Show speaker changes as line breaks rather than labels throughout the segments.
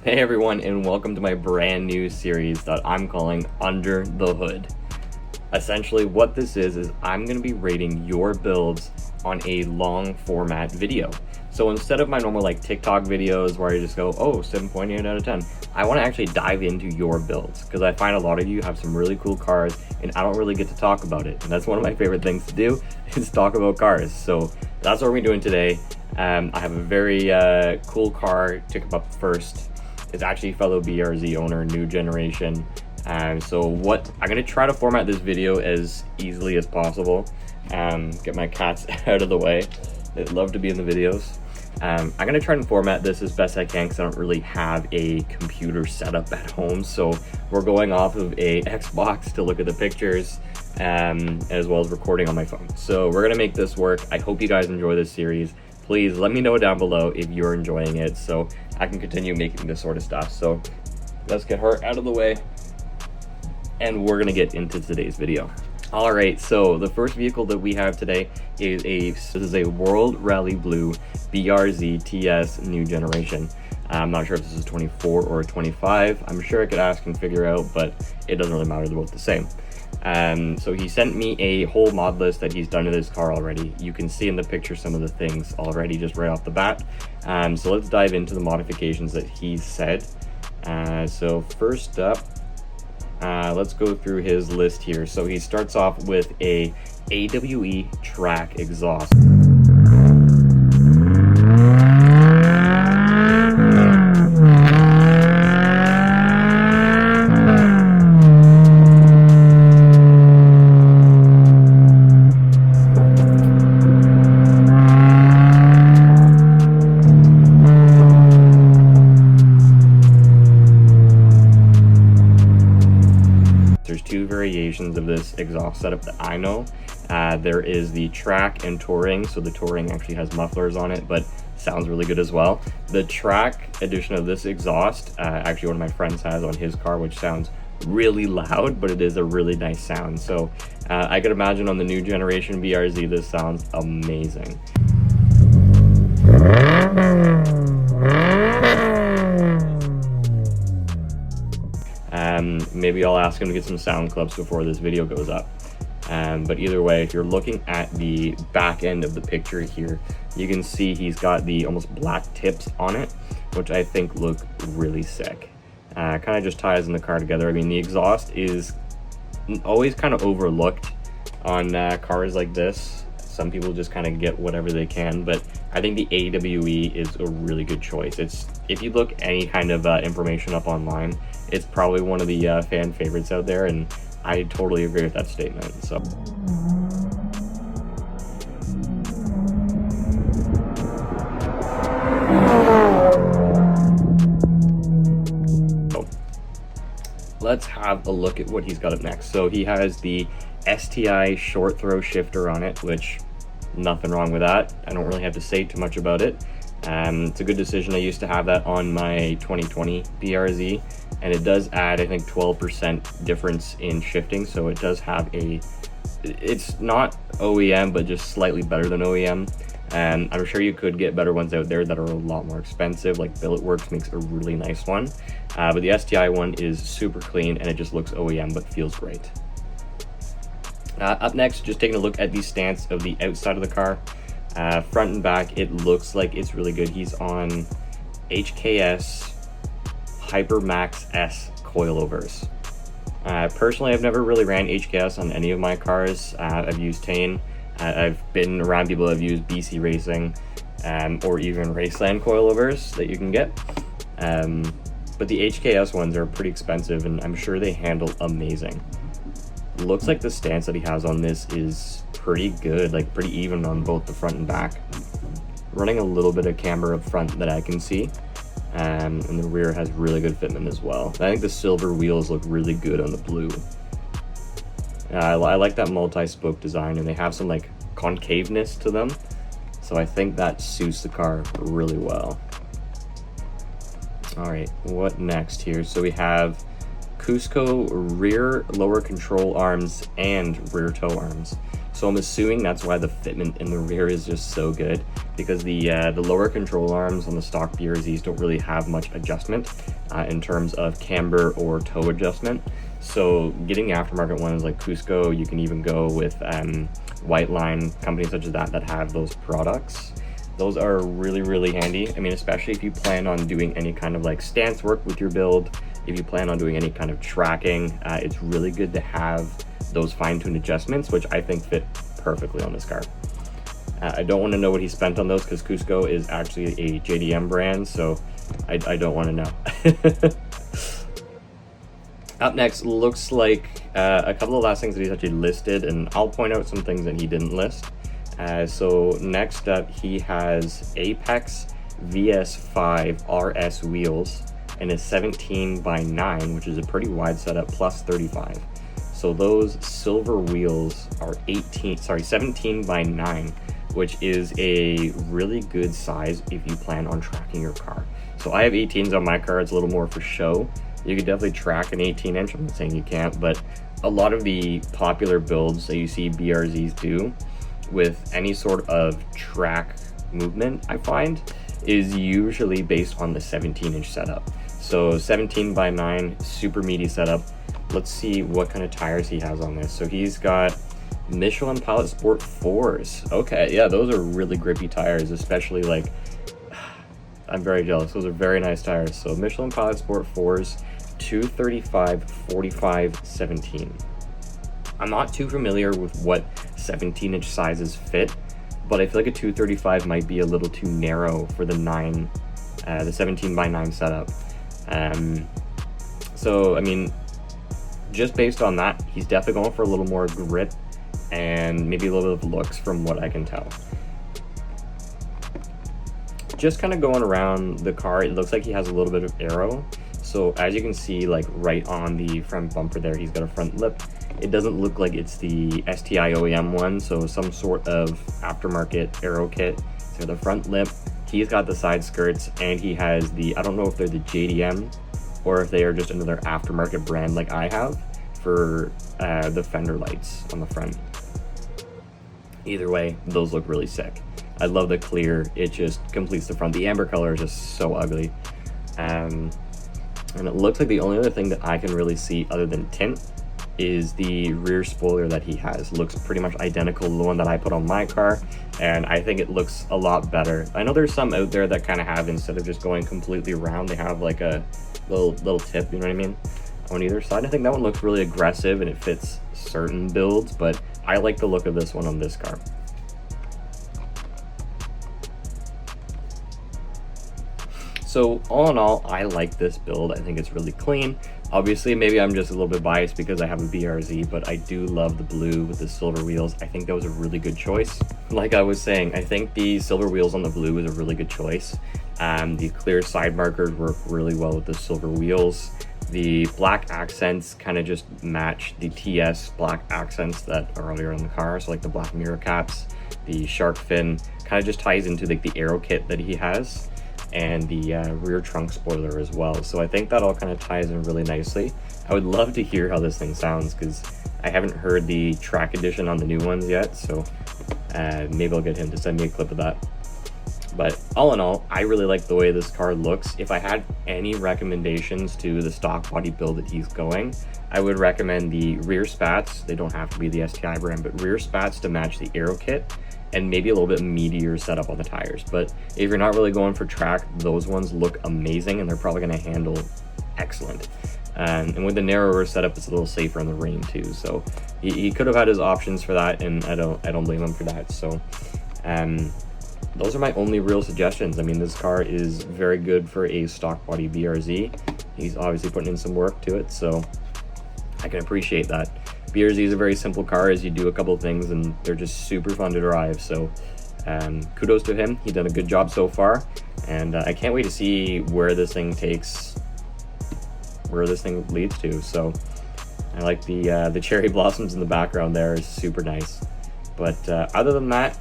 Hey everyone, and welcome to my brand new series that I'm calling Under the Hood. Essentially what this is I'm going to be rating your builds on a long format video. So instead of my normal like TikTok videos where I just go, oh, 7.8 out of 10, I want to actually dive into your builds because I find a lot of you have some really cool cars and I don't really get to talk about it. And that's one of my favorite things to do is talk about cars. So that's what we're doing today. I have a very cool car to come up first. It's actually fellow BRZ owner, new generation. So what I'm gonna try to format this video as easily as possible. Get my cats out of the way. They love to be in the videos. I'm gonna try and format this as best I can because I don't really have a computer setup at home. So we're going off of a Xbox to look at the pictures, as well as recording on my phone. So we're gonna make this work. I hope you guys enjoy this series. Please let me know down below if you're enjoying it so I can continue making this sort of stuff. So let's get her out of the way and we're gonna get into today's video. All right, so the first vehicle that we have today is a World Rally Blue BRZ TS new generation. I'm not sure if this is 24 or 25. I'm sure I could ask and figure out, but it doesn't really matter, they're both the same. So he sent me a whole mod list that he's done to this car already. You can see in the picture some of the things already just right off the bat. So let's dive into the modifications that he said. So first up, let's go through his list here. So he starts off with a AWE track exhaust. There's two variations of this exhaust setup that I know. There is the track and touring, so the touring actually has mufflers on it, but sounds really good as well. The track edition of this exhaust, actually one of my friends has on his car, which sounds really loud, but it is a really nice sound. So I could imagine on the new generation BRZ, this sounds amazing. Maybe I'll ask him to get some sound clips before this video goes up. But either way, if you're looking at the back end of the picture here, you can see he's got the almost black tips on it, which I think look really sick. Kind of just ties in the car together. I mean, the exhaust is always kind of overlooked on cars like this. Some people just kind of get whatever they can, but I think the AWE is a really good choice. If you look any kind of information up online, it's probably one of the fan favorites out there, and I totally agree with that statement. So let's have a look at what he's got up next. So he has the STI short throw shifter on it, which nothing wrong with that. I don't really have to say too much about it. It's a good decision. I used to have that on my 2020 BRZ, and it does add, I think, 12% difference in shifting. So it does have it's not OEM, but just slightly better than OEM. And I'm sure you could get better ones out there that are a lot more expensive, like Billetworks makes a really nice one. But the STI one is super clean and it just looks OEM, but feels great. Up next, just taking a look at the stance of the outside of the car. Front and back, it looks like it's really good. He's on HKS Hyper Max S coilovers. Personally, I've never really ran HKS on any of my cars. I've used Tane. I've been around people that have used BC Racing, or even Raceland coilovers that you can get. But the HKS ones are pretty expensive, and I'm sure they handle amazing. Looks like the stance that he has on this is pretty good, like pretty even on both the front and back. Running a little bit of camber up front that I can see, and the rear has really good fitment as well. I think the silver wheels look really good on the blue. I like that multi-spoke design, and they have some like concaveness to them, so I think that suits the car really well. All right, what next here? So we have Cusco rear lower control arms and rear toe arms. So I'm assuming that's why the fitment in the rear is just so good. because the lower control arms on the stock BRZs don't really have much adjustment in terms of camber or toe adjustment. So getting the aftermarket ones like Cusco, you can even go with White Line, companies such as that have those products. Those are really handy. I mean, especially if you plan on doing any kind of like stance work with your build, if you plan on doing any kind of tracking, it's really good to have those fine-tuned adjustments, which I think fit perfectly on this car. I don't want to know what he spent on those because Cusco is actually a JDM brand, so I don't want to know. Up next looks like a couple of last things that he's actually listed, and I'll point out some things that he didn't list. So next up, he has Apex VS5 RS wheels and a 17x9, which is a pretty wide setup, plus 35. So those silver wheels are 17x9, which is a really good size if you plan on tracking your car. So I have 18s on my car. It's a little more for show. You could definitely track an 18-inch. I'm not saying you can't, but a lot of the popular builds that you see BRZs do with any sort of track movement, I find, is usually based on the 17-inch setup. So 17x9, super meaty setup. Let's see what kind of tires he has on this. So he's got Michelin Pilot Sport 4s. Okay, yeah, those are really grippy tires, especially like, I'm very jealous. Those are very nice tires. So Michelin Pilot Sport 4s, 235, 45, 17. I'm not too familiar with what 17-inch sizes fit, but I feel like a 235 might be a little too narrow for the 17x9 setup. So I mean, just based on that, he's definitely going for a little more grip and maybe a little bit of looks from what I can tell. Just kind of going around the car, it looks like he has a little bit of aero. So as you can see, like right on the front bumper there, he's got a front lip. It doesn't look like it's the STI OEM one, so some sort of aftermarket aero kit. So the front lip, he's got the side skirts, and he has the, I don't know if they're the JDM or if they are just another aftermarket brand like I have for the fender lights on the front. Either way, those look really sick. I love the clear, it just completes the front. The amber color is just so ugly. And it looks like the only other thing that I can really see other than tint is the rear spoiler that he has. Looks pretty much identical to the one that I put on my car, and I think it looks a lot better. I know there's some out there that kind of have, instead of just going completely round, they have like a little tip, you know what I mean, on either side. I think that one looks really aggressive and it fits certain builds, but I like the look of this one on this car. So all in all, I like this build. I think it's really clean. Obviously, maybe I'm just a little bit biased because I have a BRZ, but I do love the blue with the silver wheels. I think that was a really good choice. Like I was saying, I think the silver wheels on the blue is a really good choice. The clear side markers work really well with the silver wheels. The black accents kind of just match the TS black accents that are earlier on the car. So like the black mirror caps, the shark fin, kind of just ties into like the aero kit that he has, and the rear trunk spoiler as well. So I think that all kind of ties in really nicely. I would love to hear how this thing sounds because I haven't heard the track edition on the new ones yet, so maybe I'll get him to send me a clip of that. But all in all, I really like the way this car looks. If I had any recommendations to the stock body build that he's going, I would recommend the rear spats. They don't have to be the STI brand, but rear spats to match the aero kit, and maybe a little bit meatier setup on the tires. But if you're not really going for track, those ones look amazing and they're probably gonna handle excellent. And with the narrower setup, it's a little safer in the rain too. So he could have had his options for that, and I don't blame him for that. So those are my only real suggestions. I mean, this car is very good for a stock body BRZ. He's obviously putting in some work to it, so I can appreciate that. BRZ is a very simple car, as you do a couple of things and they're just super fun to drive. So kudos to him. He's done a good job so far, and I can't wait to see where this thing leads to. So I like the cherry blossoms in the background there is super nice. But other than that,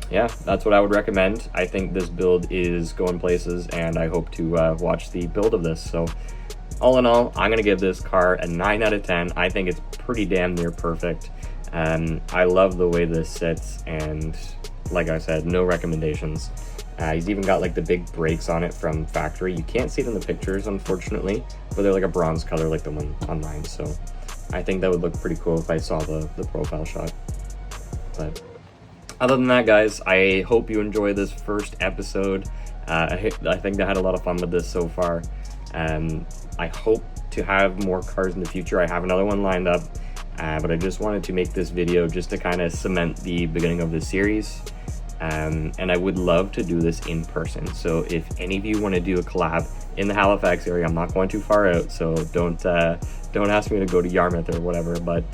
yeah, that's what I would recommend. I think this build is going places, and I hope to watch the build of this. So all in all, I'm going to give this car a 9 out of 10. I think it's pretty damn near perfect. I love the way this sits, and like I said, no recommendations. He's even got like the big brakes on it from factory. You can't see it in the pictures, unfortunately, but they're like a bronze color like the one on mine. So I think that would look pretty cool if I saw the profile shot. But other than that, guys, I hope you enjoy this first episode. I think I had a lot of fun with this so far. I hope to have more cars in the future. I have another one lined up, but I just wanted to make this video just to kind of cement the beginning of this series. And I would love to do this in person. So if any of you want to do a collab in the Halifax area, I'm not going too far out, so don't ask me to go to Yarmouth or whatever. But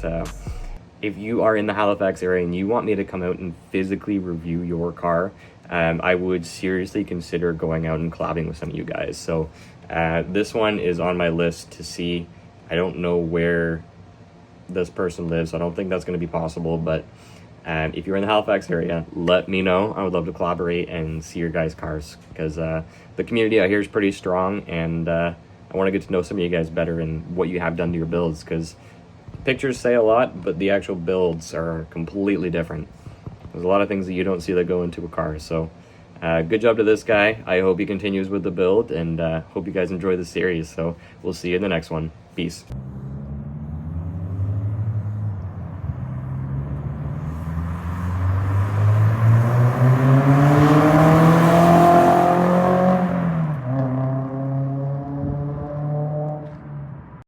if you are in the Halifax area and you want me to come out and physically review your car, I would seriously consider going out and collabing with some of you guys. So this one is on my list to see. I don't know where this person lives. I don't think that's going to be possible, but if you're in the Halifax area, let me know. I would love to collaborate and see your guys' cars, because the community out here is pretty strong, and I want to get to know some of you guys better and what you have done to your builds, because pictures say a lot, but the actual builds are completely different. There's a lot of things that you don't see that go into a car. So good job to this guy. I hope he continues with the build, and hope you guys enjoy the series. So we'll see you in the next one. Peace.